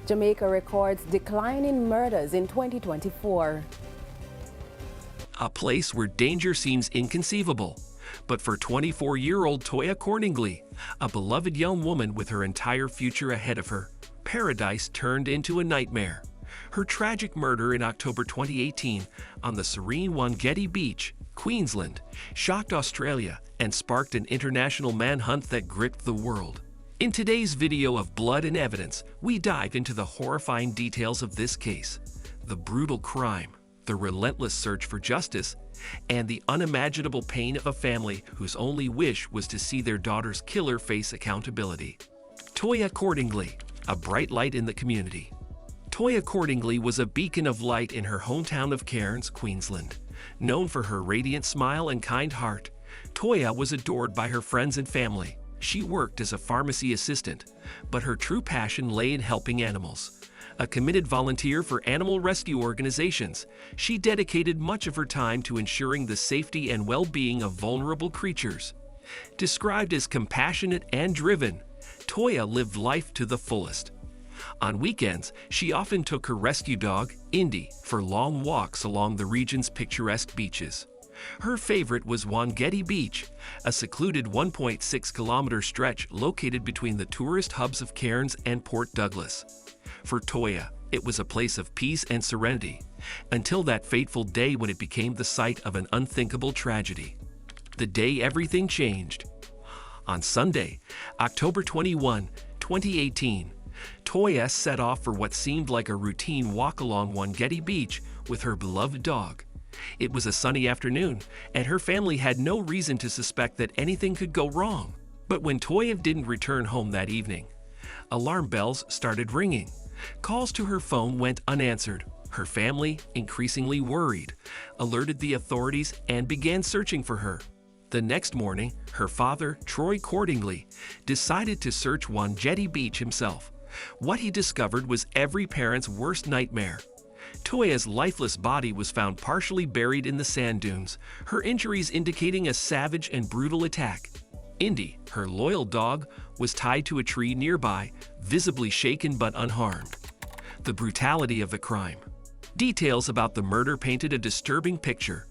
Jamaica records decline in murders in 2024. A place where danger seems inconceivable. But for 24-year-old Toyah Cordingley, a beloved young woman with her entire future ahead of her, paradise turned into a nightmare. Her tragic murder in October 2018 on the serene Wangeti Beach, Queensland, shocked Australia and sparked an international manhunt that gripped the world. In today's video of Blood and Evidence, we dive into the horrifying details of this case, the brutal crime, the relentless search for justice, and the unimaginable pain of a family whose only wish was to see their daughter's killer face accountability. Toyah Cordingley, a bright light in the community. Toyah Cordingley was a beacon of light in her hometown of Cairns, Queensland. Known for her radiant smile and kind heart, Toyah was adored by her friends and family. She worked as a pharmacy assistant, but her true passion lay in helping animals. A committed volunteer for animal rescue organizations, she dedicated much of her time to ensuring the safety and well-being of vulnerable creatures. Described as compassionate and driven, Toyah lived life to the fullest. On weekends, she often took her rescue dog, Indy, for long walks along the region's picturesque beaches. Her favorite was Wangeti Beach, a secluded 1.6-kilometer stretch located between the tourist hubs of Cairns and Port Douglas. For Toyah, it was a place of peace and serenity, until that fateful day when it became the site of an unthinkable tragedy. The day everything changed. On Sunday, October 21, 2018, Toyah set off for what seemed like a routine walk along Wangeti Beach with her beloved dog. It was a sunny afternoon, and her family had no reason to suspect that anything could go wrong. But when Toyah didn't return home that evening, alarm bells started ringing. Calls to her phone went unanswered. Her family, increasingly worried, alerted the authorities and began searching for her. The next morning, her father, Toyah Cordingley, decided to search Wangeti Beach himself. What he discovered was every parent's worst nightmare. Toyah's lifeless body was found partially buried in the sand dunes, her injuries indicating a savage and brutal attack. Indy, her loyal dog, was tied to a tree nearby, visibly shaken but unharmed. The brutality of the crime. Details about the murder painted a disturbing picture.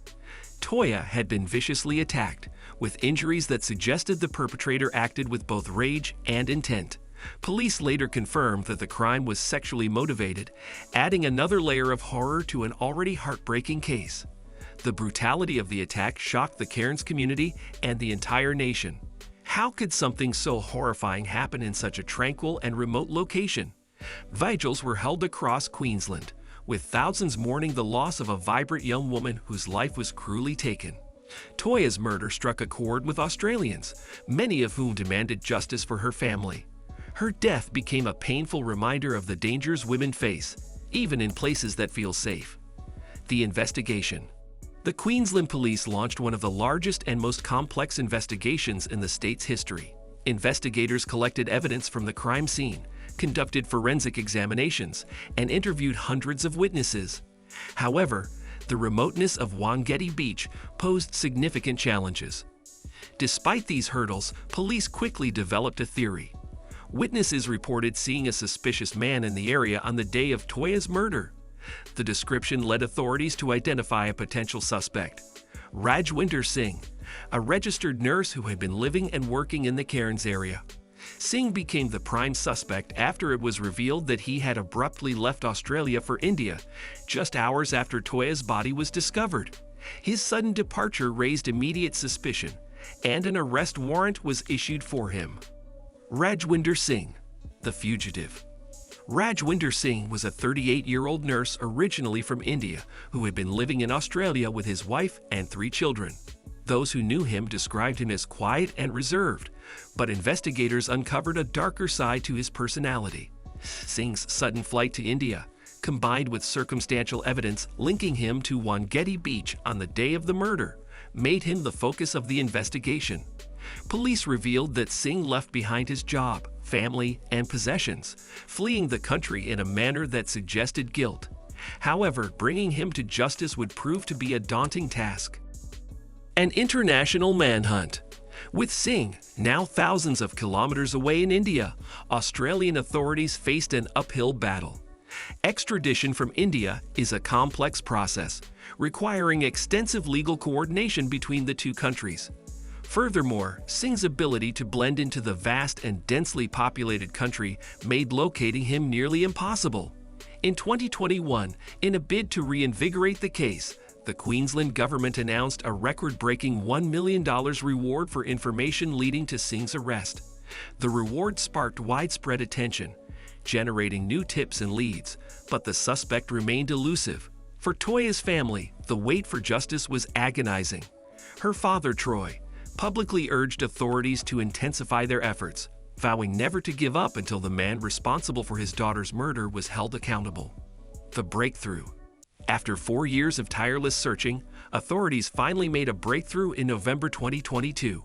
Toyah had been viciously attacked, with injuries that suggested the perpetrator acted with both rage and intent. Police later confirmed that the crime was sexually motivated, adding another layer of horror to an already heartbreaking case. The brutality of the attack shocked the Cairns community and the entire nation. How could something so horrifying happen in such a tranquil and remote location? Vigils were held across Queensland, with thousands mourning the loss of a vibrant young woman whose life was cruelly taken. Toyah's murder struck a chord with Australians, many of whom demanded justice for her family. Her death became a painful reminder of the dangers women face, even in places that feel safe. The investigation. The Queensland Police launched one of the largest and most complex investigations in the state's history. Investigators collected evidence from the crime scene, conducted forensic examinations, and interviewed hundreds of witnesses. However, the remoteness of Wangeti Beach posed significant challenges. Despite these hurdles, police quickly developed a theory. Witnesses reported seeing a suspicious man in the area on the day of Toyah's murder. The description led authorities to identify a potential suspect, Rajwinder Singh, a registered nurse who had been living and working in the Cairns area. Singh became the prime suspect after it was revealed that he had abruptly left Australia for India, just hours after Toyah's body was discovered. His sudden departure raised immediate suspicion, and an arrest warrant was issued for him. Rajwinder Singh, the fugitive. Rajwinder Singh was a 38-year-old nurse originally from India who had been living in Australia with his wife and 3 children. Those who knew him described him as quiet and reserved, but investigators uncovered a darker side to his personality. Singh's sudden flight to India, combined with circumstantial evidence linking him to Wangeti Beach on the day of the murder, made him the focus of the investigation. Police revealed that Singh left behind his job, family, and possessions, fleeing the country in a manner that suggested guilt. However, bringing him to justice would prove to be a daunting task. An international manhunt. With Singh now thousands of kilometers away in India, Australian authorities faced an uphill battle. Extradition from India is a complex process, requiring extensive legal coordination between the two countries. Furthermore, Singh's ability to blend into the vast and densely populated country made locating him nearly impossible. In 2021, in a bid to reinvigorate the case, the Queensland government announced a record-breaking $1 million reward for information leading to Singh's arrest. The reward sparked widespread attention, generating new tips and leads, but the suspect remained elusive. For Toyah's family, the wait for justice was agonizing. Her father, Troy, publicly urged authorities to intensify their efforts, vowing never to give up until the man responsible for his daughter's murder was held accountable. The breakthrough. After 4 years of tireless searching, authorities finally made a breakthrough in November 2022.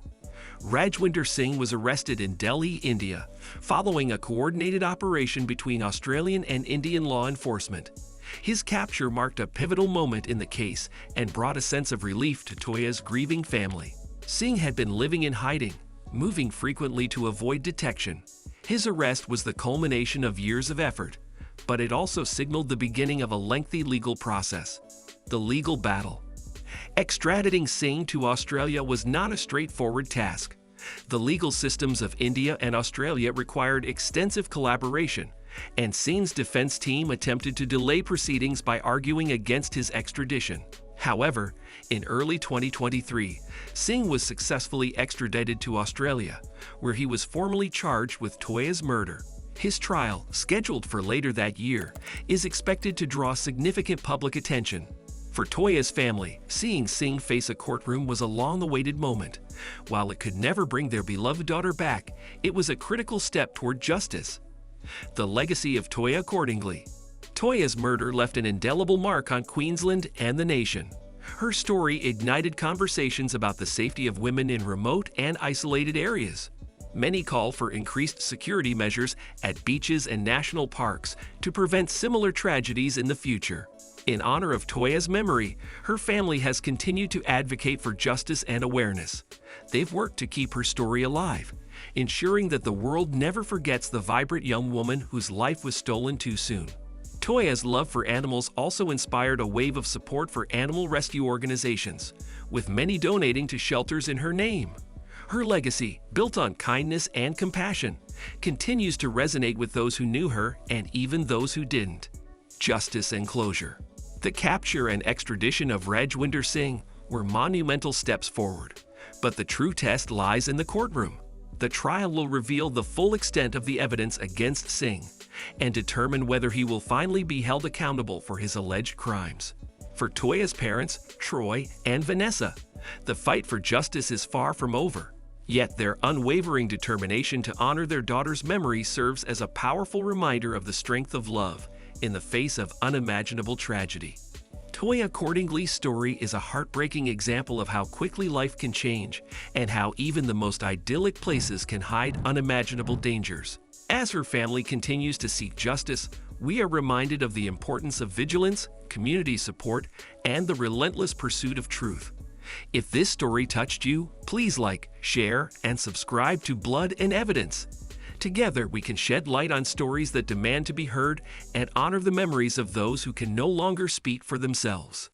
Rajwinder Singh was arrested in Delhi, India, following a coordinated operation between Australian and Indian law enforcement. His capture marked a pivotal moment in the case and brought a sense of relief to Toyah's grieving family. Singh had been living in hiding, moving frequently to avoid detection. His arrest was the culmination of years of effort, but it also signaled the beginning of a lengthy legal process. The legal battle. Extraditing Singh to Australia was not a straightforward task. The legal systems of India and Australia required extensive collaboration, and Singh's defense team attempted to delay proceedings by arguing against his extradition. However, in early 2023, Singh was successfully extradited to Australia, where he was formally charged with Toyah's murder. His trial, scheduled for later that year, is expected to draw significant public attention. For Toyah's family, seeing Singh face a courtroom was a long-awaited moment. While it could never bring their beloved daughter back, it was a critical step toward justice. The legacy of Toyah Cordingley. Toyah's murder left an indelible mark on Queensland and the nation. Her story ignited conversations about the safety of women in remote and isolated areas. Many call for increased security measures at beaches and national parks to prevent similar tragedies in the future. In honor of Toyah's memory, her family has continued to advocate for justice and awareness. They've worked to keep her story alive, ensuring that the world never forgets the vibrant young woman whose life was stolen too soon. Toyah's love for animals also inspired a wave of support for animal rescue organizations, with many donating to shelters in her name. Her legacy, built on kindness and compassion, continues to resonate with those who knew her and even those who didn't. Justice and closure. The capture and extradition of Rajwinder Singh were monumental steps forward, but the true test lies in the courtroom. The trial will reveal the full extent of the evidence against Singh and determine whether he will finally be held accountable for his alleged crimes. For Toyah's parents, Troy and Vanessa, the fight for justice is far from over. Yet their unwavering determination to honor their daughter's memory serves as a powerful reminder of the strength of love in the face of unimaginable tragedy. Toyah Cordingley's story is a heartbreaking example of how quickly life can change and how even the most idyllic places can hide unimaginable dangers. As her family continues to seek justice, we are reminded of the importance of vigilance, community support, and the relentless pursuit of truth. If this story touched you, please like, share, and subscribe to Blood and Evidence. Together, we can shed light on stories that demand to be heard and honor the memories of those who can no longer speak for themselves.